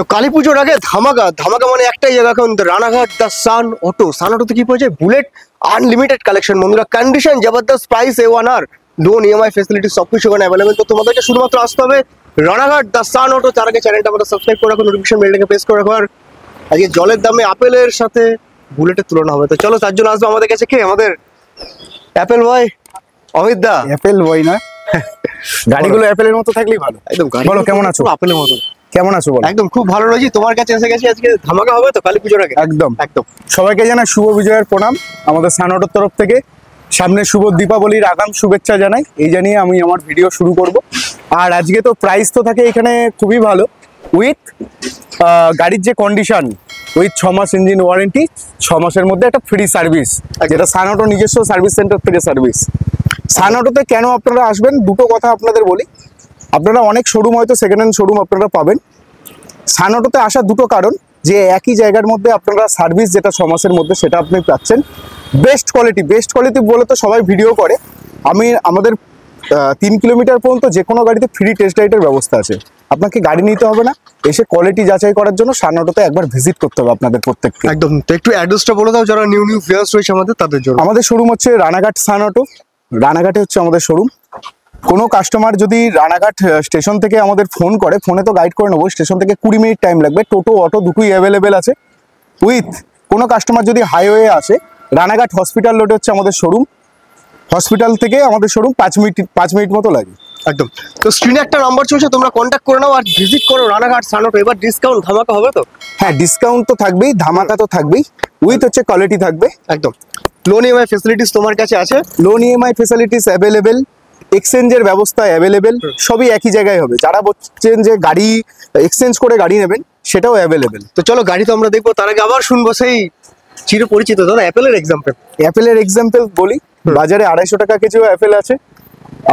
তো কালী পুজোর আগে ধামাকা ধামাকা মানে একটাই জায়গা, এখন রানাঘাট দ্য সান অটো। সান অটোতে কি পাওয়া যায়? বুলেট আনলিমিটেড কালেকশন বন্ধুরা, কন্ডিশন জবরদস্ত, price A1R, loan EMI facility সবকিছু এখানে অ্যাভেলেবেল। তো তোমাদেরকে শুধুমাত্র আসতে হবে রানাঘাট দ্য সান অটো। তার আগে চ্যানেলটা আমাদের সাবস্ক্রাইব করে রাখো, নোটিফিকেশন বেলটাকে প্রেস করে রাখো। আর আজকে জলের দামে আপেলের সাথে বুলেটের তুলনা হবে, তো চলো তার জন্য আসবে আমাদের কাছে কে? আমাদের অ্যাপেল বয় অমিত দা। অ্যাপেল বয় না, গাড়িগুলো অ্যাপেলের মতো থাকলেই ভালো। একদম। বলো কেমন আছো? আপেলের মতো কেমন আছো বলো? একদম খুব ভালো রয়েছি, তোমার কাছে এসে গেছি। আজকে ধামাকা হবে তো কালী পুজোর আগে। একদম একদম। সবাইকে জানাই শুভ বিজয়ের প্রণাম আমাদের সান অটোর তরফ থেকে। সামনে শুভ দীপাবলির আগাম শুভেচ্ছা জানাই, এই জানিয়ে আমি আমার ভিডিও শুরু করব। আর আজকে তো প্রাইস তো থাকে এখানে খুবই ভালো, উইথ গাড়ির যে কন্ডিশন, উইথ 6 মাস ইঞ্জিন ওয়ারেন্টি, 6 মাসের মধ্যে একটা ফ্রি সার্ভিস, যেটা সান অটো নিজস্ব সার্ভিস সেন্টার থেকে সার্ভিস। সান অটোতে কেন আপনারা আসবেন, দুটো কথা আপনাদের বলি। আপনারা অনেক শোরুম, হয়তো সেকেন্ড হ্যান্ড শোরুম আপনারা পাবেন। সান অটোতে আসার দুটো কারণ, যে একই জায়গার মধ্যে আপনারা সার্ভিস যেটা 6 মাসের মধ্যে সেটা আপনি পাচ্ছেন, বেস্ট কোয়ালিটি বলে তো সবাই ভিডিও করে। আমাদের 3 কিলোমিটার পর্যন্ত যে কোনো গাড়িতে ফ্রি টেস্ট রাইডের ব্যবস্থা আছে। আপনাকে গাড়ি নিতে হবে না, এসে কোয়ালিটি যাচাই করার জন্য সান অটোতে একবার ভিজিট করতে হবে আপনাদের প্রত্যেককে। একদম। তো একটু অ্যাড্রেসটা বলে দাও যারা নিউ ভিউয়ার্স রয়েছে আমাদের, তাদের জন্য। আমাদের শোরুম হচ্ছে রানাঘাট সান অটো, রানাঘাটে হচ্ছে আমাদের শোরুম। কোনো কাস্টমার যদি রানাঘাট স্টেশন থেকে আমাদের ফোন করে, ফোনে তো গাইড করে নেবো, স্টেশন থেকে 20 মিনিট টাইম লাগবে। টোটো অটো দুটোই অ্যাভেলেবেল আছে। উইথ কোনো কাস্টমার যদি হাইওয়ে আসে, রানাঘাট হসপিটাল রোডে হচ্ছে আমাদের শোরুম। হসপিটাল থেকে আমাদের শোরুম 5 মিনিট মতো লাগে। একদম। তো স্ক্রিনে একটা নাম্বার চলছে, তোমরা কন্ট্যাক্ট করে নাও আর ভিজিট করো রানাঘাট সান অটো। এবার ডিসকাউন্ট ধামাকা হবে তো? হ্যাঁ, ডিসকাউন্ট তো থাকবেই, ধামাকা তো থাকবেই, উইথ হচ্ছে কোয়ালিটি থাকবে। একদম। লোন EMI ফেসিলিটিস তোমার কাছে আছে? লোন EMI ফেসিলিটিস অ্যাভেলেবেল, এক্সচেঞ্জের ব্যবস্থা অ্যাভেলেবেল, সবই একই জায়গায় হবে। যারা বলছেন যে গাড়ি এক্সচেঞ্জ করে গাড়ি নেবেন, সেটাও অ্যাভেলেবেল। তো চলো গাড়ি তো আমরা দেখবো, তার আগে আবার শুনবো সেই চিরপরিচিত দাদা অ্যাপেলের এক্সাম্পল। অ্যাপেলের এক্সাম্পল বলি, বাজারে 250 টাকা কেজিও অ্যাপেল আছে,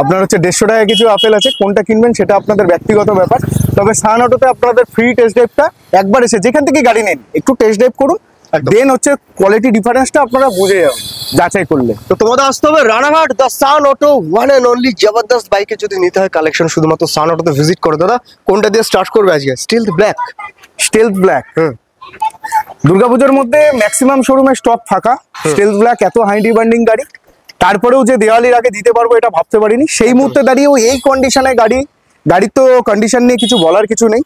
আপনার হচ্ছে 150 টাকা কেজিও আপেল আছে। কোনটা কিনবেন সেটা আপনাদের ব্যক্তিগত ব্যাপার। তবে সান অটোতে আপনাদের ফ্রি টেস্ট ড্রাইভটা, একবার এসে যেখান থেকে গাড়ি নেন একটু টেস্ট ড্রাইভ করুন, দেন হচ্ছে কোয়ালিটি ডিফারেন্সটা আপনারা বুঝে যাবেন যাচাই করলে। তো তোমাদের আসতে হবে Ranaghat the Sun Auto, one and only জবরদস্ত। বাইকে যদি নিতে হয় কালেকশন শুধুমাত্র সান অটোতে ভিজিট করো দাদা। কোনটা দিয়ে স্টার্ট করবে আজকে? স্টিলথ ব্ল্যাক। দুর্গাপুজোর মধ্যে ম্যাক্সিমাম শোরুমে স্টক ফাঁকা। স্টিলথ ব্ল্যাক এত হাই ডিমান্ডিং গাড়ি, তারপরেও যে দেওয়ালির আগে দিতে পারবো এটা ভাবতে পারিনি। সেই মুহূর্তে দাঁড়িয়েও এই কন্ডিশনে গাড়ির তো কন্ডিশন নিয়ে কিছু বলার কিছু নেই,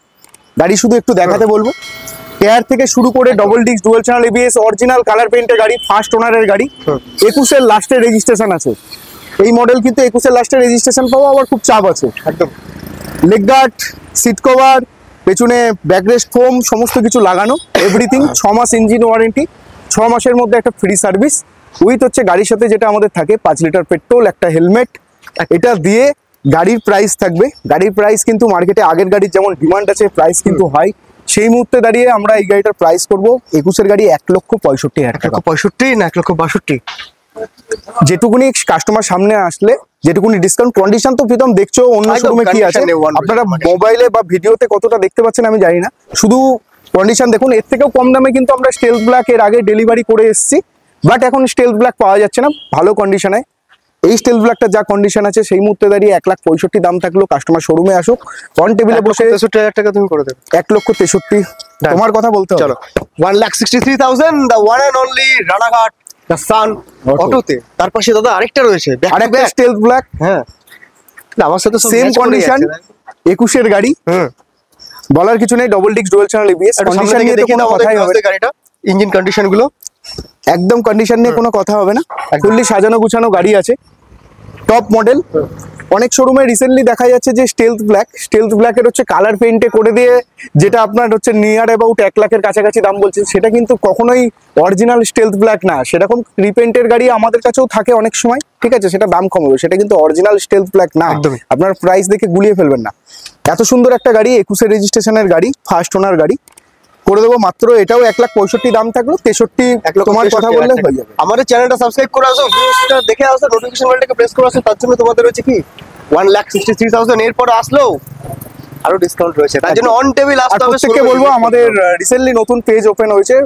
গাড়ি শুধু একটু দেখাতে বলবো। টায়ার থেকে শুরু করে double disc dual channel ABS, original colour পেইন্টের গাড়ি, ফার্স্ট ওনারের গাড়ি, 21-এর লাস্টের রেজিস্ট্রেশন আছে। এই মডেল কিন্তু 21-এর লাস্টের রেজিস্ট্রেশন পাওয়া আবার খুব চাপ আছে। একদম। লেগ গার্ড, সিট কভার, পেছনে ব্যাকরেস্ট ফোম, সমস্ত কিছু লাগানো, এভরিথিং। 6 মাস ইঞ্জিন ওয়ারেন্টি, 6 মাসের মধ্যে একটা ফ্রি সার্ভিস, উইথ হচ্ছে গাড়ির সাথে যেটা আমাদের থাকে 5 লিটার পেট্রোল, একটা হেলমেট। এটা দিয়ে গাড়ির প্রাইস থাকবে। গাড়ির প্রাইস কিন্তু মার্কেটে আগের গাড়ির যেমন ডিমান্ড আছে, প্রাইস কিন্তু হাই। সেই মুহূর্তে দাঁড়িয়ে আমরা এই গাড়িটার প্রাইস করবো 21-এর গাড়ি 1,65,000 টাকা। 1,65,000 না 1,62,000? যেটুকুনি কাস্টমার সামনে আসলে যেটুকুনি ডিসকাউন্ট। কন্ডিশন তো প্রীতম দেখছো অন্য শোরুমে কি আছে, আপনারা মোবাইলে বা ভিডিওতে কতটা দেখতে পাচ্ছেন আমি জানি না, শুধু কন্ডিশন দেখুন। এর থেকেও কম দামে কিন্তু আমরা স্টিলথ ব্ল্যাক এর আগে ডেলিভারি করে এসেছি, বাট এখন স্টিলথ ব্ল্যাক পাওয়া যাচ্ছে না ভালো কন্ডিশনে। এই স্টিলথ ব্ল্যাকটা যা কন্ডিশন আছে সেই মুহূর্তে দাঁড়িয়ে 1,65,000 দাম থাকলো। কাস্টমার শোরুমে আসুক, অন টেবিলে বসে 63,000 টাকা তুমি করে দেবে। 1,63,000 তোমার কথা বলতে হবে। চলো 1,63,000 the one and only Ranaghat the সান অটোতে। তার পাশে দাদা আরেকটা রয়েছে, আরেকটা স্টিলথ ব্ল্যাক। হ্যাঁ, আমার সাথে সেম কন্ডিশন, 21-এর গাড়ি, বলার কিছু নেই। Double disc dual channel ABS, condition নিয়ে তো কোনো কথাই হবে না। গাড়িটা ইঞ্জিন কন্ডিশন গুলো একদম, কন্ডিশন নিয়ে কোনো কথা হবে না। ফুললি সাজানো গুছানো গাড়ি আছে, টপ মডেল। অনেক শোরুমে রিসেন্টলি দেখা যাচ্ছে যে স্টিলথ ব্ল্যাকের হচ্ছে কালার পেইন্টে করে দিয়ে, যেটা আপনার হচ্ছে নিয়ার অ্যাবাউট 1 লাখের কাছাকাছি দাম বলছে, সেটা কিন্তু কখনোই অরিজিনাল স্টিলথ ব্ল্যাক না। সেরকম রিপেন্টের গাড়ি আমাদের কাছেও থাকে অনেক সময়, ঠিক আছে, সেটা দাম কম হবে, সেটা কিন্তু অরিজিনাল স্টিলথ ব্ল্যাক না। আপনার প্রাইস দেখে গুলিয়ে ফেলবেন না। এত সুন্দর একটা গাড়ি, 21-এর রেজিস্ট্রেশনের গাড়ি, ফার্স্ট ওনার গাড়ি, করে দেবো মাত্র। এটাও 1,65,000 দাম থাকলো, 63 তোমার কথা বললে হয়ে যাবে। আমাদের চ্যানেলটা সাবস্ক্রাইব করে আসো, ভিডিওটা দেখে আসো, নোটিফিকেশন বেলটাকে প্রেস করে আসো। তার জন্য তোমাদের রয়েছে কি 1,63,000, এরপর আসলো আরো ডিসকাউন্ট রয়েছে, তার জন্য অন টেবিল আসতে হবে। প্রত্যেককে বলবো, আমাদের রিসেন্টলি নতুন পেজ ওপেন হয়েছে,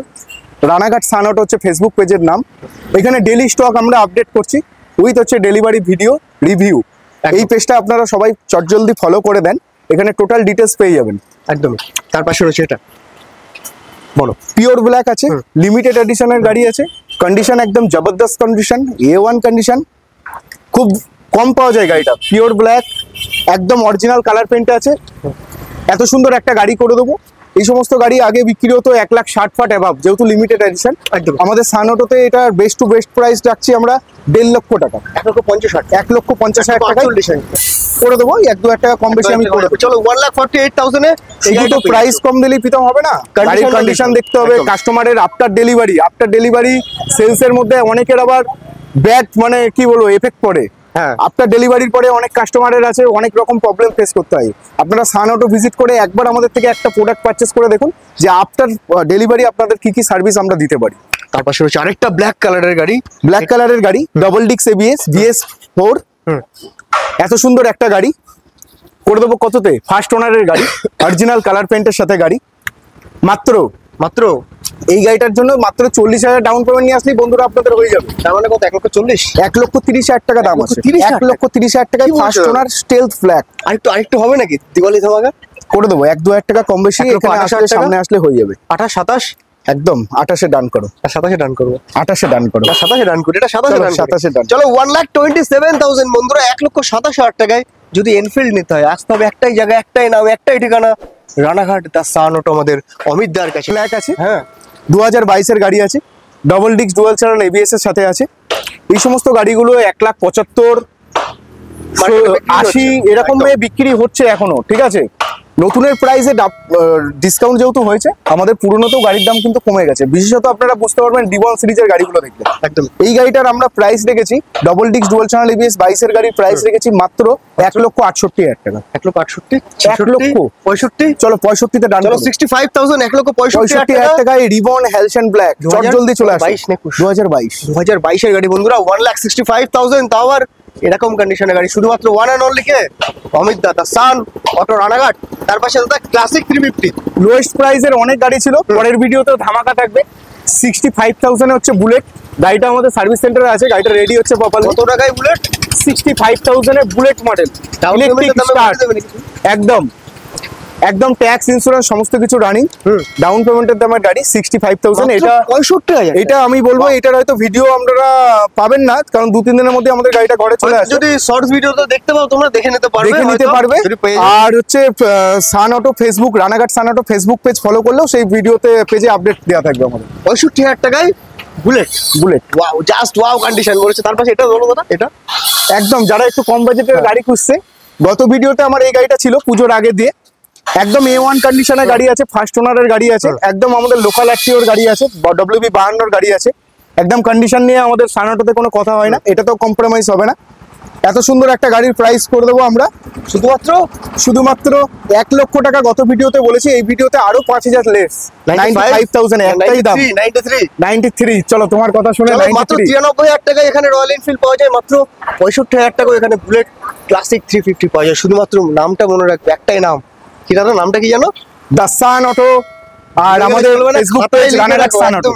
রানাঘাট সান অটো হচ্ছে ফেসবুক পেজের নাম। এখানে ডেইলি স্টক আমরা আপডেট করছি, উইথ হচ্ছে ডেলিভারি ভিডিও রিভিউ। এই পেজটা আপনারা সবাই চটজলদি ফলো করে দেন, এখানে টোটাল ডিটেলস পেয়ে যাবেন। একদমই। তার পাশে রয়েছে এটা, বলো। পিওর ব্ল্যাক আছে, লিমিটেড এডিশনের গাড়ি আছে, কন্ডিশন একদম জবরদস্ত কন্ডিশন, A1 কন্ডিশন, খুব কম পাওয়া যায় গাড়িটা। পিওর ব্ল্যাক, একদম অরিজিনাল কালার পেন্ট আছে। এত সুন্দর একটা গাড়ি করে দেবো। এই সমস্ত গাড়ি আগে বিক্রি হতো 1,60,000 অ্যাভাব, যেহেতু লিমিটেড এডিশন। একদম। আমাদের সান অটোতে এটা বেস্ট টু বেস্ট প্রাইস রাখছি আমরা 1.5 লক্ষ টাকা, 1,50,000 1,50,000 টাকায় করে দেবো। 1-2 টাকা কম বেশি আমি করে দেবো। চলো 1,48,000 এ শুধু তো প্রাইস কম দিলেই প্রীতম হবে না, গাড়ির কন্ডিশন দেখতে হবে, কাস্টমারের আফটার ডেলিভারি সেলস এর মধ্যে অনেকের আবার ব্যাড মানে কি বলবো এফেক্ট পড়ে। হ্যাঁ। আফটার ডেলিভারির পরে অনেক কাস্টমারের আছে অনেক রকম প্রবলেম ফেস করতে হয়। আপনারা সান অটো ভিজিট করে একবার আমাদের থেকে একটা প্রোডাক্ট পারচেস করে দেখুন যে আফটার ডেলিভারি আপনাদের কি কি সার্ভিস আমরা দিতে পারি। তার পাশে রয়েছে আরেকটা ব্ল্যাক কালারের গাড়ি, ডাবল ডিক্স ABS BS4। এত সুন্দর একটা গাড়ি করে দেবো কততে? ফার্স্ট ওনারের গাড়ি, অরিজিনাল কালার পেন্টের সাথে গাড়ি। মাত্র এই গাড়িটার জন্য মাত্র 40,000 ডাউন পেমেন্ট নিয়ে আসলেই বন্ধুরা আপনাদের হয়ে যাবে। তার মানে কত? 1,40,000, 1,30,000 টাকা দাম আছে। 1,30,000 টাকায় ফার্স্ট ওনার স্টেলথ ব্ল্যাক। আরেকটু হবে নাকি দিওয়ালি ধামাকা? করে দেবো 1-2 টাকা কম বেশি, এখানে আসলে সামনে আসলে হয়ে যাবে। 28-27 একদম 28-এ ডান করো, 27-এ ডান করবো, 28-এ ডান করো, 27-এ ডান করি, এটা 27-এ ডান করি। 27-এ ডান। চলো 1,27,000 বন্ধুরা, 1,27,000 টাকায় যদি এনফিল্ড নিতে হয়, আসতে হবে একটাই জায়গা, একটাই নাম, একটাই ঠিকানা, রানাঘাট দা সান অটো, আমাদের অমিত দার কাছে। ব্ল্যাক আছে, হ্যাঁ 2022 এর গাড়ি আছে, ডবল ডিক্স ডুয়াল চ্যানেল ABS এর সাথে আছে। এই সমস্ত গাড়িগুলো 1,75,000 80 এরকম বিক্রি হচ্ছে এখনো, ঠিক আছে। নতুনের প্রাইসে ডিসকাউন্ট যেহেতু হয়েছে, আমাদের পুরনোতেও গাড়ির দাম কিন্তু কমে গেছে। বিশেষত আপনারা বুঝতে পারবেন ডিবন সিরিজের গাড়িগুলো দেখলে। একদম। এই গাড়িটার আমরা প্রাইস রেখেছি, ডবল ডিক্স ডুয়াল চ্যানেল ABS 22 এর গাড়ির প্রাইস রেখেছি মাত্র 1,68,000 টাকা। 1,68,000, 1,65,000 চলো 65-তে ডান। চলো 65,000, 1,65,000 টাকায় রিবন হেলসেন ব্ল্যাক, চট জলদি চলে আসে। 2022 এর গাড়ি বন্ধুরা, 1,65,000, তাও আর এরকম কন্ডিশনের গাড়ি, শুধুমাত্র ওয়ান এন্ড অনলি কে অমিত দাদা সান অটো রানাঘাট। তার পাশে দাদা ক্লাসিক 350, লোয়েস্ট প্রাইসের অনেক গাড়ি ছিল, পরের ভিডিওতেও ধামাকা থাকবে। 65,000 এ হচ্ছে বুলেট, গাড়িটা আমাদের সার্ভিস সেন্টারে আছে, গাড়িটা রেডি হচ্ছে প্রপারলি। কত টাকায় বুলেট? 65,000 এ বুলেট মডেল, ইলেকট্রিক স্টার্ট, একদম ট্যাক্স ইন্স্যুরেন্স সমস্ত কিছু রানিং, ডাউন পেমেন্টের দামের গাড়ি 65,000। এটা 65,000, এটা আমি বলবো এটার হয়তো ভিডিও আপনারা পাবেন না, কারণ 2-3 দিনের মধ্যে আমাদের গাড়িটা ঘরে চলে আসে। যদি শর্টস ভিডিও তো দেখতে পাও তোমরা, দেখে নিতে পারবে। আর হচ্ছে সান auto Facebook, Ranaghat Sun auto Facebook page follow করলেও সেই ভিডিওতে পেজে আপডেট দেওয়া থাকবে আমাদের। 65,000 টাকায় bullet, wow, just wow condition করেছে। তার পাশে এটা বলো দাদা, এটা একদম যারা একটু কম বাজেটের গাড়ি খুঁজছে, গত ভিডিওতে আমার এই গাড়িটা ছিল পুজোর আগে দিয়ে, একদম A1 কন্ডিশনের গাড়ি আছে, ফার্স্ট ওনারের গাড়ি আছে, একদম আমাদের লোকাল অ্যাক্টিওর গাড়ি আছে, WB52 গাড়ি আছে, একদম কন্ডিশন নিয়ে আমাদের সান অটোতে কোনো কথা হয় না, এটা তো কম্প্রোমাইজ হবে না। এত সুন্দর একটা গাড়ির প্রাইস করে দেবো আমরা শুধুমাত্র 1 লক্ষ টাকা। গত ভিডিওতে বলেছি, এই ভিডিওতে আরো 5,000 লেস, 95,000 একটাই দাম, 93। চলো তোমার কথা শুনে মাত্র 93,000 টাকায় এখানে রয়্যাল এনফিল্ড পাওয়া যায়, মাত্র 65,000 টাকায় এখানে বুলেট ক্লাসিক 350 পাওয়া যায়। শুধুমাত্র নামটা মনে রাখবে, একটাই নাম, কি দাদা নামটা কি জানো? দা সান অটো। আর আমাদের Facebook page Ranaghat Sun auto,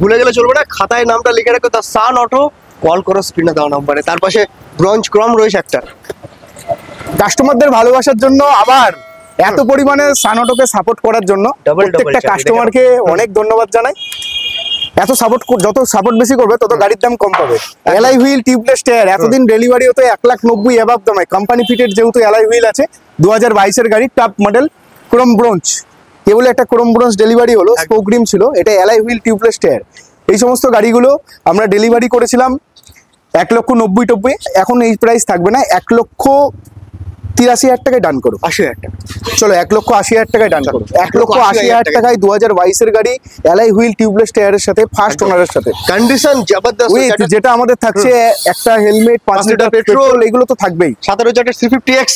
ভুলে গেলে চলবে না, খাতায় নামটা লিখে রাখো, দা সান অটো, কল করো স্ক্রিনে দেওয়া নাম্বারে। তার পাশে ব্রঞ্জ ক্রম রয়েছে একটা। কাস্টমারদের ভালোবাসার জন্য, আবার এত পরিমাণে সান অটোকে সাপোর্ট করার জন্য প্রত্যেকটা কাস্টমারকে অনেক ধন্যবাদ জানাই। এত সাপোর্ট, যত সাপোর্ট বেশি করবে তত গাড়ির দাম কম পাবে। এলআই হুইল টিউবলেস টায়ার, এতদিন ডেলিভারি হতো 1,90,000 অ্যাবাভ দামে, কোম্পানি ফিটেড যেহেতু এলআই হুইল আছে। 2022 এর গাড়ি, টপ মডেল, ক্রোম ব্রোঞ্জ, কেবল একটা ক্রোম ব্রোঞ্জ ডেলিভারি হলো, স্পোক রিম ছিল, এটা এলআই হুইল টিউবলেস টায়ার। এই সমস্ত গাড়িগুলো আমরা ডেলিভারি করেছিলাম 1,90,000 এখন এই প্রাইস থাকবে না, 1,83,000 টাকায় ডান করো। 80,000 টাকা, চলো 1,80,000 টাকায় ডান করো। 1,80,000 টাকায় 2022 এর গাড়ি, এলআই হুইল টিউবলেস টায়ারের সাথে, ফার্স্ট ওনারের সাথে, কন্ডিশন জবরদস্ত। যেটা আমাদের থাকছে একটা হেলমেট, 5 লিটার পেট্রোল, এগুলো তো থাকবেই। সাথে রয়েছে একটা 350X,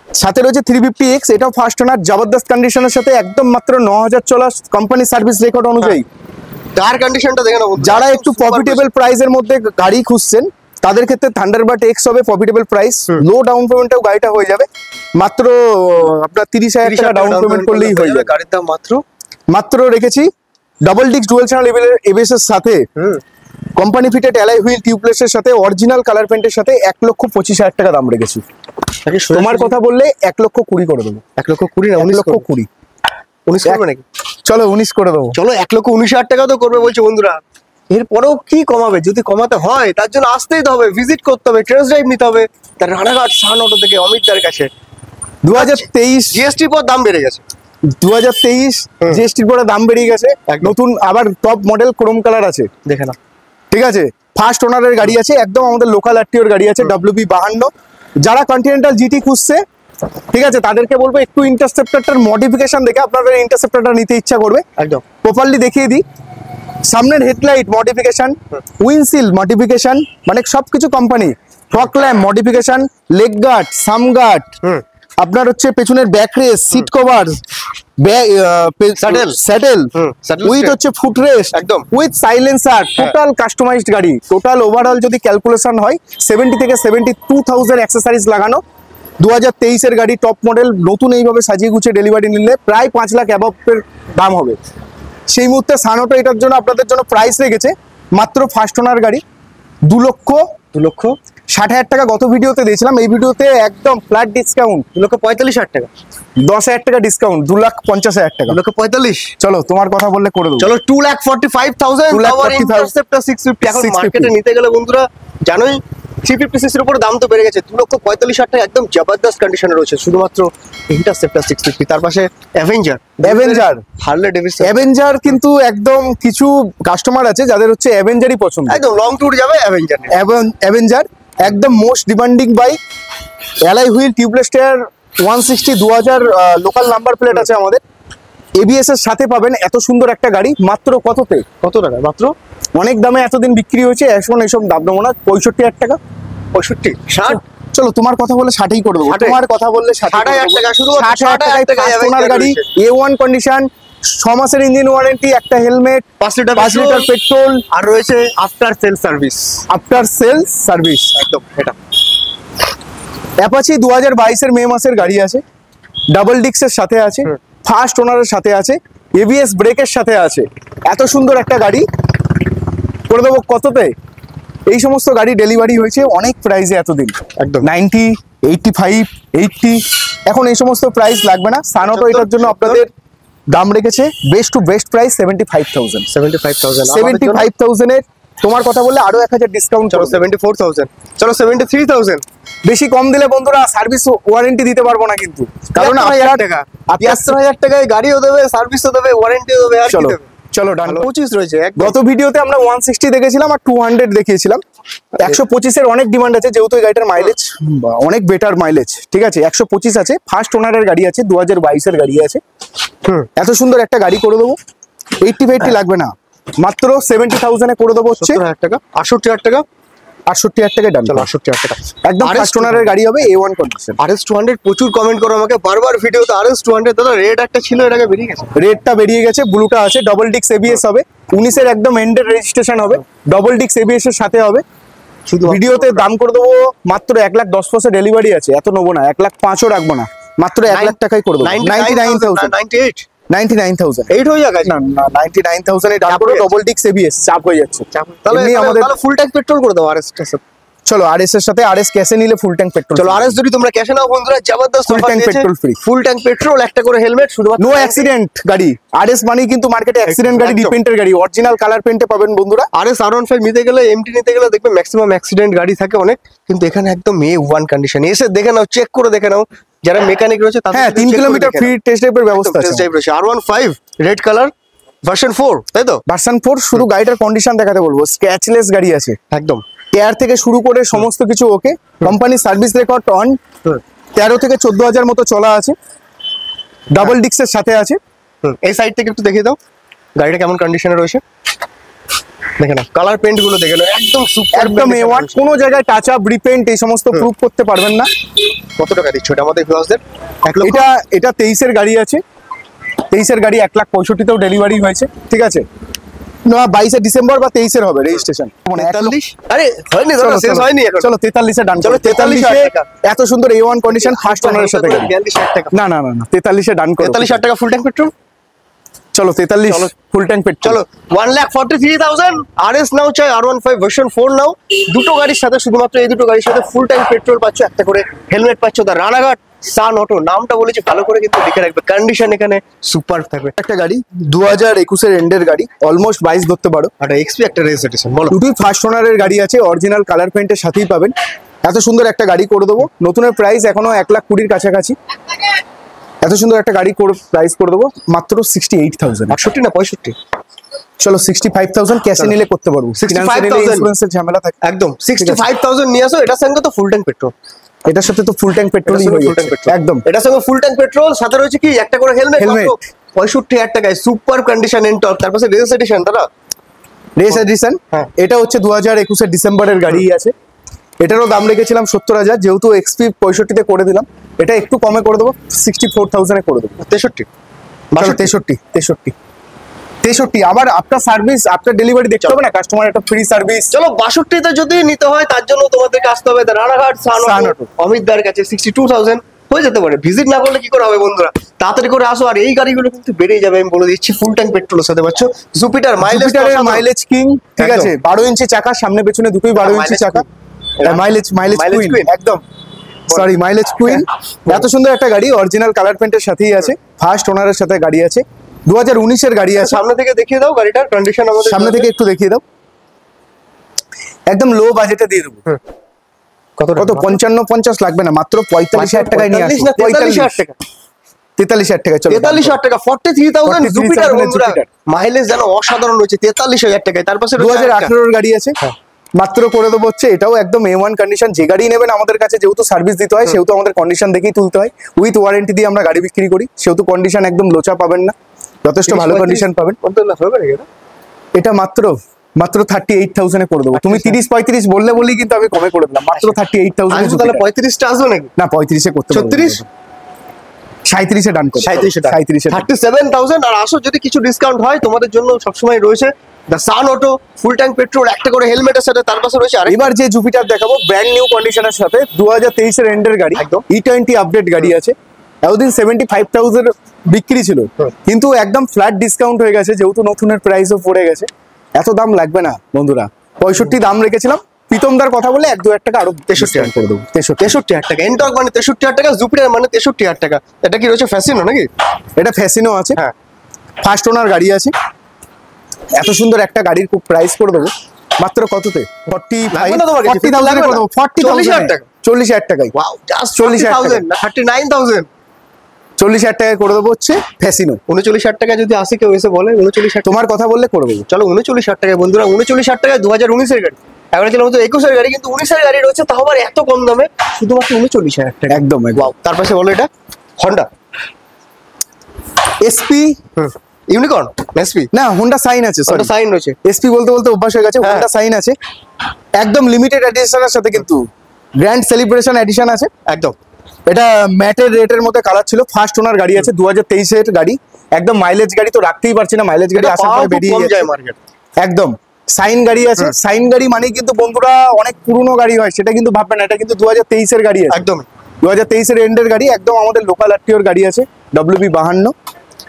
সাথে রয়েছে 350X, এটাও ফার্স্ট ওনার, জবরদস্ত কন্ডিশনের সাথে, একদম মাত্র 9,000 চলা, কোম্পানি সার্ভিস রেকর্ড অনুযায়ী। টায়ার কন্ডিশনটা দেখে নাও। যারা একটু প্রফিটেবল প্রাইসের মধ্যে গাড়ি খুঁজছেন তাদের ক্ষেত্রে থান্ডারবার্ড X হবে প্রফিটেবল প্রাইস, লো ডাউন পেমেন্টেও গাড়িটা হয়ে যাবে, মাত্র আপনার 30,000 টাকা ডাউন পেমেন্ট করলেই হয়ে যাবে। গাড়ির দাম মাত্র রেখেছি ডাবল ডিক্স ডুয়াল চ্যানেল ABS এর সাথে কোম্পানি ফিটেড অ্যালয় হুইল টিউবলেসের সাথে অরিজিনাল কালার পেন্টের সাথে 1,25,000 টাকা দাম রেখেছি। তোমার কথা বললে 1,20,000 করে দেবো। 1,20,000 না 1,20,000 19 করবে নাকি? চলো 19 করে দেবো। চলো 1,19,000 টাকা তো করবে বলছে বন্ধুরা। এরপরেও কি কমাবে? যদি কমাতে হয় তার জন্য আসতেই তো হবে, ভিজিট করতে হবে, টেস্ট ড্রাইভ নিতে হবে তার রানাঘাট সান অটো থেকে অমিতদার কাছে। 2023 জিএসটির পর দাম বেড়ে গেছে। 2023 জিএসটির পরে দাম বেরিয়ে গেছে, নতুন আবার টপ মডেল ক্রোম কালার আছে, দেখে না। ঠিক আছে। ফার্স্ট ওনারের গাড়ি আছে, একদম আমাদের লোকাল আরটিওর গাড়ি আছে, WB52। যারা কন্টিনেন্টাল জিটি খুঁজছে, ঠিক আছে, তাদেরকে বলবো একটু ইন্টারসেপ্টরটার মডিফিকেশন দেখে আপনাদের ইন্টারসেপ্টরটা নিতে ইচ্ছা করবে। একদম প্রপারলি দেখিয়ে দিই। সামনের হেডলাইট মডিফিকেশন, উইন্ডশিল্ড মডিফিকেশন, মানে সবকিছু company. Fog lamp modification, leg guard, sump guard, আপনার হচ্ছে পেছনের back rest, seat cover, saddle with হচ্ছে ফুট রেস্ট, একদম উইথ সাইলেন্সার, টোটাল কাস্টমাইজড গাড়ি। টোটাল ওভারঅল যদি ক্যালকুলেশন হয় 70 থেকে 72,000 অ্যাক্সেসরিজ লাগানো। 2023 এর গাড়ি, টপ মডেল, নতুন এইভাবে সাজিয়ে গুছিয়ে ডেলিভারি নিলে প্রায় 5 লাখ অ্যাবভের দাম হবে। সেই মুহূর্তে সান অটো এটার জন্য আপনাদের জন্য প্রাইস রেখেছে মাত্র ফার্স্ট ওনার গাড়ি 2,60,000 টাকা। গত ভিডিওতে দিয়েছিলাম, এই ভিডিওতে একদম ফ্ল্যাট ডিসকাউন্ট 2,45,000 টাকা, 10,000 টাকা ডিসকাউন্ট, 2,50,000 টাকা। 2,45,000। চলো তোমার কথা বললে করে দেবো। চলো 2,45,000 ইন্টারসেপ্টর 650। এখন মার্কেটে নিতে গেলে বন্ধুরা জানোই 350cc এর উপরে দাম তো বেড়ে গেছে। 2,45,000 টাকা একদম জবরদস্ত কন্ডিশনে রয়েছে শুধুমাত্র ইন্টারসেপ্টর 650। তার পাশে অ্যাভেঞ্জার, হার্লে ডেভিডসন অ্যাভেঞ্জার। কিন্তু একদম কিছু কাস্টমার আছে যাদের হচ্ছে অ্যাভেঞ্জারই পছন্দ, একদম লং ট্যুর যাবে অ্যাভেঞ্জার। অ্যাভেঞ্জার একদম most demanding bike. Alloy wheel tubeless tyre 160 2000 local number plate আছে আমাদের। এবিএস এর সাথে পাবেন এত সুন্দর একটা গাড়ি মাত্র কততে? কত টাকা? মাত্র অনেক দামে এতদিন বিক্রি হয়েছে, এখন এইসব দাম দেবো না। 65,000 টাকা। 65 60। চলো তোমার কথা বলে 60ই করে দেবো। তোমার কথা বললে 60,000 টাকা, শুধু 60,000 টাকায় ওনার গাড়ি, A1 কন্ডিশন, 6 মাসের ইঞ্জিন ওয়ারেন্টি, একটা হেলমেট, 5 লিটার পেট্রোল, আর রয়েছে আফটার সেল সার্ভিস। একদম এটা অ্যাপাচি 2022 এর মে মাসের গাড়ি আছে, ডাবল ডিক্সের সাথে আছে, ফার্স্ট ওনারের সাথে আছে, এবিএস ব্রেকের সাথে আছে। এত সুন্দর একটা গাড়ি করে দেবো কততে? এই সমস্ত গাড়ি ডেলিভারি হয়েছে অনেক প্রাইসে এতদিন, একদম 90, 85, 80। এখন এই সমস্ত প্রাইস লাগবে না। সান অটো এটার জন্য আপনাদের দাম রেখেছে বেস্ট টু বেস্ট প্রাইস 75,000। 75,000 এর তোমার কথা বললে আরো 1,000 ডিসকাউন্ট। চলো 74,000। চলো 73,000। বেশি কম দিলে বন্ধুরা সার্ভিস ওয়ারেন্টি দিতে পারবো না কিন্তু, কারণ 75,000 টাকা, 75,000 টাকায় গাড়িও দেবে, সার্ভিসও দেবে, ওয়ারেন্টিও দেবে। আর কি দেবে? চলো ডান। 25 রয়েছে। গত ভিডিওতে আমরা 160 দেখেছিলাম আর 200 দেখিয়েছিলাম। 125 এর অনেক ডিমান্ড আছে, যেহেতু এই গাড়িটার মাইলেজ অনেক বেটার মাইলেজ, ঠিক আছে। 125 আছে, ফার্স্ট ওনারের গাড়ি আছে, 2022 এর গাড়ি আছে। এত সুন্দর একটা গাড়ি করে দেবো। 80 লাগবে না, মাত্র 70,000 এ করে দেবো। হচ্ছে 70,000 টাকা, 68,000 টাকা, 68,000 টাকা ডান। চলো 68,000 টাকা একদম ফার্স্ট ওনারের গাড়ি হবে, A1 কন্ডিশন। RS200 প্রচুর কমেন্ট করো আমাকে বারবার ভিডিওতে। RS200 দাদা রেড একটা ছিল, এটাকে বেরিয়ে গেছে। রেডটা বেরিয়ে গেছে, ব্লুটা আছে। ডবল ডিক্স এবিএস হবে, 19 এর একদম এন্ডের রেজিস্ট্রেশন হবে, ডবল ডিক্স এবিএস এর সাথে হবে। শুধু ভিডিওতে দাম করে দেবো মাত্র 1,10,000 ডেলিভারি আছে, এত নেবো না, 1,05,000 রাখবো না, মাত্র 1 লাখ টাকায় করে দেবো। 99,000 8 হয়ে যাবে না, 99,000 এ দাম করে ডবল ডিক্স এবিএস চাপ হয়ে যাচ্ছে। তাহলে আমাদের ফুল ট্যাঙ্ক পেট্রোল করে দাও RS। চলো RS এর সাথে RS ক্যাশে নিলে ফুল ট্যাঙ্ক পেট্রোল। চলো RS যদি তোমরা ক্যাশে নাও বন্ধুরা, জবরদস্ত full tank petrol free, full tank petrol, একটা করে হেলমেট, শুধুমাত্র নো অ্যাক্সিডেন্ট গাড়ি। RS মানে কিন্তু মার্কেটে অ্যাক্সিডেন্ট গাড়ি, রিপেন্টের গাড়ি, অরিজিনাল কালার পেন্টে পাবেন বন্ধুরা। RS R15 নিতে গেলে, এমটি নিতে গেলে দেখবে ম্যাক্সিমাম অ্যাক্সিডেন্ট গাড়ি থাকে অনেক, কিন্তু এখানে একদম A1 কন্ডিশন। এসে দেখে নাও, চেক করে দেখে নাও, যারা মেকানিক রয়েছে তাদের। হ্যাঁ, 3 কিলোমিটার ফ্রি টেস্ট ড্রাইভের ব্যবস্থা আছে। টেস্ট ড্রাইভ রয়েছে। R15 রেড কালার ভার্সন 4, তাই তো? ভার্সন 4। শুধু গাড়িটার কন্ডিশন দেখাতে বলবো, স্ক্র্যাচলেস গাড়ি আছে একদম, টায়ার থেকে শুরু করে সমস্ত কিছু ওকে। কোম্পানি সার্ভিস রেকর্ড অন, 13 থেকে 14,000 মতো চলা আছে, ডাবল ডিক্সের সাথে আছে। এই সাইড থেকে একটু দেখিয়ে দাও গাড়িটা কেমন কন্ডিশনে রয়েছে। দেখে নাও কালার পেন্ট গুলো, দেখে নাও একদম সুপার, একদম A1। কোনো জায়গায় টাচ আপ, রিপেন্ট এই সমস্ত প্রুফ করতে পারবেন না। কত টাকা দিচ্ছ এটা আমাদের ভিউয়ার্সদের? এটা 23 এর গাড়ি আছে, 23 এর গাড়ি 1,65,000 ডেলিভারি হয়েছে, ঠিক আছে। না 22 ডিসেম্বর বা 23 হবে রেজিস্ট্রেশন। 43? আরে হয়নি দাদা, শেষ হয়নি এখন। চলো 43 এ ডান। চলো 43 টাকা। এত সুন্দর A1 কন্ডিশন ফার্স্ট ওনারের সাথে গাড়ি। 42,000 টাকা। না 43 এ ডান করো। 43,000 টাকা ফুল ট্যাঙ্ক পেট্রোল। চলো 43 ফুল ট্যাঙ্ক পেট্রোল। চলো 1,43,000 RS নাও চাই R15 ভার্সন 4 নাও, দুটো গাড়ির সাথে, শুধুমাত্র এই দুটো গাড়ির সাথে ফুল ট্যাঙ্ক পেট্রোল পাচ্ছ, একটা করে হেলমেট পাচ্ছ। দা রানাঘাট সান অটো, নামটা বলেছি ভালো করে কিন্তু লিখে রাখবে, কন্ডিশন এখানে সুপার থাকবে। একটা গাড়ি 2021 এন্ডের গাড়ি, অলমোস্ট 22 ধরতে পারো। একটা এক্সপি, একটা রেস এডিশন, বলো। দুটোই ফার্স্ট ওনারের গাড়ি আছে, অরিজিনাল কালার পেইন্টের সাথেই পাবেন। এত সুন্দর একটা গাড়ি করে দেবো, নতুনের প্রাইস এখনো 1,20,000 কাছাকাছি। এত সুন্দর একটা গাড়ি প্রাইস করে দেবো মাত্র 68,000। 68 না 65? চলো 65,000 ক্যাশে নিলে করতে পারবো, 65,000 ইন্স্যুরেন্সের ঝামেলা থাকে। একদম 65,000 নিয়ে আসো, এটার সঙ্গে তো ফুল ট্যাঙ্ক পেট্রোল, এটার সাথে তো ফুল ট্যাঙ্ক পেট্রোলই হয়ে যাচ্ছে একদম। এটার সঙ্গে ফুল ট্যাঙ্ক পেট্রোল, সাথে রয়েছে কি একটা করে হেলমেট, Helmet। 65,000 টাকায় সুপার কন্ডিশন এন্টর। তারপরে রেস এডিশন, দাদা রেস এডিশন, হ্যাঁ। এটা হচ্ছে 2021 ডিসেম্বরের গাড়ি আছে। এটারও দাম রেখেছিলাম 70,000, যেহেতু এক্সপি 65-তে করে দিলাম, এটা একটু কমে করে দেবো, 64,000-এ করে দেবো। 63 63 আবার আপনার সার্ভিস, আপনার ডেলিভারি দেখতে হবে না, কাস্টমার একটা ফ্রি সার্ভিস। চলো 62তে যদি নিতে হয়, তার জন্য তোমাদেরকে আসতে হবে রানাঘাট সান অটো, অমিত দার কাছে। 62,000 হয়ে যেতে পারে। ভিজিট না করলে কি করে হবে বন্ধুরা, তাড়াতাড়ি করে আসো। আর এই গাড়িগুলো কিন্তু বেড়ে যাবে, আমি বলে দিচ্ছি। ফুল ট্যাঙ্ক পেট্রোলের সাথে পাচ্ছ জুপিটার মাইলেজ কিং, ঠিক আছে, 12 ইঞ্চি চাকা, সামনে পেছনে দুটোই 12 ইঞ্চি চাকা। মাইলেজ কুইন, একদম সরি, মাইলেজ কুইন। এত সুন্দর একটা গাড়ি, অরিজিনাল কালার পেইন্টের সাথেই আছে, ফার্স্ট ওনারের সাথে গাড়ি আছে, 2019-এর গাড়ি আছে। সামনে থেকে দেখিয়ে দাও গাড়িটার কন্ডিশন, আমাদের সামনে থেকে একটু দেখিয়ে দাও। একদম লো বাজেটে দিয়ে দেবো। কত 55-50 লাগবে না, মাত্র 45,000 টাকায় নিয়ে আসো। 43,000 টাকা, 43,000 টাকা। চলো 43,000 টাকা, 43,000 জুপিটার বন্ধুরা। জুপিটার। মাইলেজ যেন অসাধারণ রয়েছে 43,000 টাকায়। তারপর 2018-এর গাড়ি আছে, মাত্র করে দেবো হচ্ছে এটাও একদম A1 কন্ডিশন। যে গাড়ি নেবেন আমাদের কাছে, যেহেতু সার্ভিস দিতে হয়, সেহেতু আমাদের কন্ডিশন দেখেই তুলতে হয়। উইথ ওয়ারেন্টি দিয়ে আমরা গাড়ি বিক্রি করি, সেহেতু কন্ডিশন একদম লোচা পাবেন না, যথেষ্ট ভালো কন্ডিশন পাবেন। এটা মাত্র 38,000-এ করে দেবো। তুমি 30-35 বললেই কিন্তু আমি কমে করে দিলাম, মাত্র 38,000। তাহলে 35টা আসবে নাকি? না 35-এ করতে, 36 37-এ ডান করো, 37-এ 37,000। আর আসো, যদি কিছু ডিসকাউন্ট হয় তোমাদের জন্য সবসময় রয়েছে the Sun auto, full tank petrol, একটা করে হেলমেটের সাথে। তার পাশে রয়েছে আরেকটা। এবার যে জুপিটার দেখাবো, ব্র্যান্ড নিউ কন্ডিশনের সাথে, 2023-এর এন্ডের গাড়ি, একদম। E20 আপডেট গাড়ি আছে। এতদিন 75,000 বিক্রি ছিল, কিন্তু একদম ফ্ল্যাট ডিসকাউন্ট হয়ে গেছে, যেহেতু নতুনের প্রাইসও পড়ে গেছে। এত দাম লাগবে না বন্ধুরা, 65 দাম রেখেছিলাম। প্রীতমদার কথা বলে 1-2,000 টাকা আরো 63 করে দেবো। 63,000 টাকা। এনটর্ক মানে 63,000 টাকা, জুপিটার মানে 63,000 টাকা। এটা কি রয়েছে, ফ্যাসিনো নাকি? এটা ফ্যাসিনো আছে, হ্যাঁ, ফার্স্ট ওনার গাড়ি আছে। এত সুন্দর একটা গাড়ির প্রাইস করে দেবো মাত্র কততে, 40,000 করে দেবো। 40,000 টাকা, 40,000 টাকায়। ওয়াও, জাস্ট 40,000 না 39,000। 40,000 টাকায় করে দেবো হচ্ছে ফ্যাসিনো। 39,000 টাকা যদি আসে কেউ এসে বলে 39,000, তোমার কথা বললে করে দেবো। চলো 39,000 টাকায় বন্ধুরা, 39,000 টাকায় 2019-এর গাড়ি। এখন ছিল তো 21-এর গাড়ি, কিন্তু 19-এর গাড়ি রয়েছে, তাও আবার এত কম দামে, শুধুমাত্র 39,000 টাকা। একদম ওয়াও। তার পাশে বলো এটা হন্ডা এসপি, ইউনিকর্ন, এসপি না হোন্ডা সাইন আছে, সরি সাইন রয়েছে। এসপি বলতে বলতে অভ্যাস হয়ে গেছে। হোন্ডা সাইন আছে, একদম লিমিটেড এডিশনের সাথে, কিন্তু গ্র্যান্ড সেলিব্রেশন এডিশন আছে একদম। এটা ম্যাটের রেটের মধ্যে কালার ছিল, ফার্স্ট ওনার গাড়ি আছে, 2023-এর গাড়ি, একদম মাইলেজ গাড়ি তো রাখতেই পারছি না, মাইলেজ গাড়ি আসার পরে বেরিয়ে যায় মার্কেট। একদম সাইন গাড়ি আছে। সাইন গাড়ি মানে কিন্তু বন্ধুরা অনেক পুরনো গাড়ি হয়, সেটা কিন্তু ভাববেন না, এটা কিন্তু 2023-এর গাড়ি আছে, একদম 2023-এর এন্ডের গাড়ি, একদম আমাদের লোকাল আরটিওর গাড়ি আছে, WB52,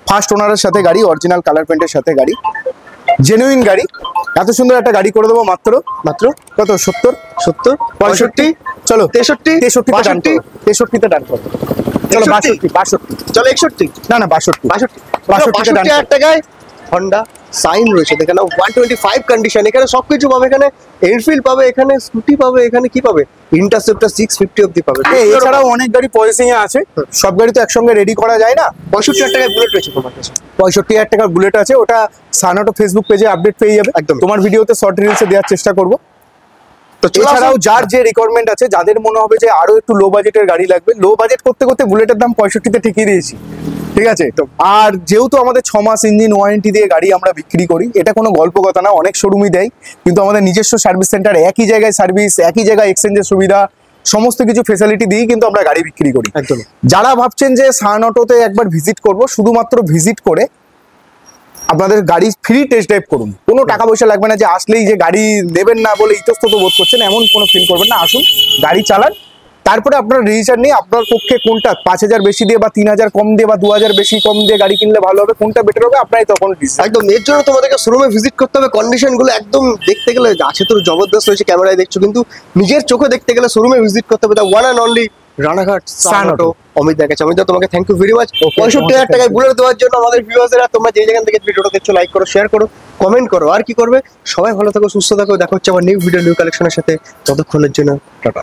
ফার্স্ট ওনারের সাথে গাড়ি, অরিজিনাল কালার পেন্টের সাথে গাড়ি, জেনুইন গাড়ি। এত সুন্দর একটা গাড়ি করে দেবো মাত্র কত, 70, 65, চলো 63-তে ডান করো। চলো 62, চলো 61, না 62 62,000 টাকায় হন্ডা সাইন রয়েছে। দেখে নাও 125 কন্ডিশন। এখানে সবকিছু পাবে, এখানে এনফিল্ড পাবে, এখানে স্কুটি পাবে, এখানে কি পাবে, ইন্টারসেপ্টর 650 অব্দি পাবে। এছাড়াও অনেক গাড়ি পয়সিং এ আছে, সব গাড়ি তো একসঙ্গে রেডি করা যায় না। 65,000 টাকায় বুলেট রয়েছে তোমার কাছে। 65,000 টাকার বুলেট আছে, ওটা সানঅটো ফেসবুক পেজে আপডেট পেয়ে যাবে একদম। তোমার ভিডিওতে শর্ট রিলসে দেওয়ার চেষ্টা করবো। তো এছাড়াও যার যে রিকোয়ারমেন্ট আছে, যাদের মনে হবে যে আরো একটু লো বাজেটের গাড়ি লাগবে, লো বাজেট করতে করতে বুলেটের দাম 65-তে ঠিকই দিয়েছি, ঠিক আছে। আর যেহেতু আমাদের 6 মাস ইঞ্জিন ওয়ারেন্টি দিয়ে গাড়ি আমরা বিক্রি করি, এটা কোনো গল্প কথা না, অনেক শোরুমই দেয়, কিন্তু আমাদের নিজস্ব সার্ভিস সেন্টার, একই জায়গায় সার্ভিস, একই জায়গায় এক্সচেঞ্জের সুবিধা, সমস্ত কিছু ফেসিলিটি দিয়েই কিন্তু আমরা গাড়ি বিক্রি করি। একদম। যারা ভাবছেন যে সান অটোতে একবার ভিজিট করব, শুধুমাত্র ভিজিট করে আপনাদের গাড়ি ফ্রি টেস্ট ড্রাইভ করুন, কোনো টাকা পয়সা লাগবে না, যে আসলেই যে গাড়ি নেবেন না বলে ইতস্তত বোধ করছেন এমন কোনো ফিল করবেন না। আসুন, গাড়ি চালান, তারপরে আপনার ডিসিশন নিয়ে আপনার পক্ষে কোনটা 5,000 বেশি দিয়ে বা 3,000 কম দিয়ে বা 2,000 বেশি কম দিয়ে গাড়ি কিনলে ভালো হবে, কোনটা বেটার হবে আপনারাই তখন ডিসিশন। একদম, এর জন্য তোমাদেরকে শোরুমে ভিজিট করতে হবে। কন্ডিশন গুলো একদম দেখতে গেলে আছে তো জবরদস্ত হয়েছে, ক্যামেরায় দেখছো, কিন্তু নিজের চোখে দেখতে গেলে শোরুমে ভিজিট করতে হবে। One and only Ranaghat Sun Auto Amit দা কাছে। অমিত দা তোমাকে থ্যাংক ইউ ভেরি মাচ 65,000 টাকায় বুলেট দেওয়ার জন্য। আমাদের ভিউয়ার্সরা তোমরা যে যেখান থেকে ভিডিওটা দেখছো লাইক করো, শেয়ার করো, কমেন্ট করো। আর কি করবে, সবাই ভালো থাকো, সুস্থ থাকো। দেখা হচ্ছে আবার নিউ ভিডিও নিউ কালেকশনের সাথে। ততক্ষণের জন্য টাটা।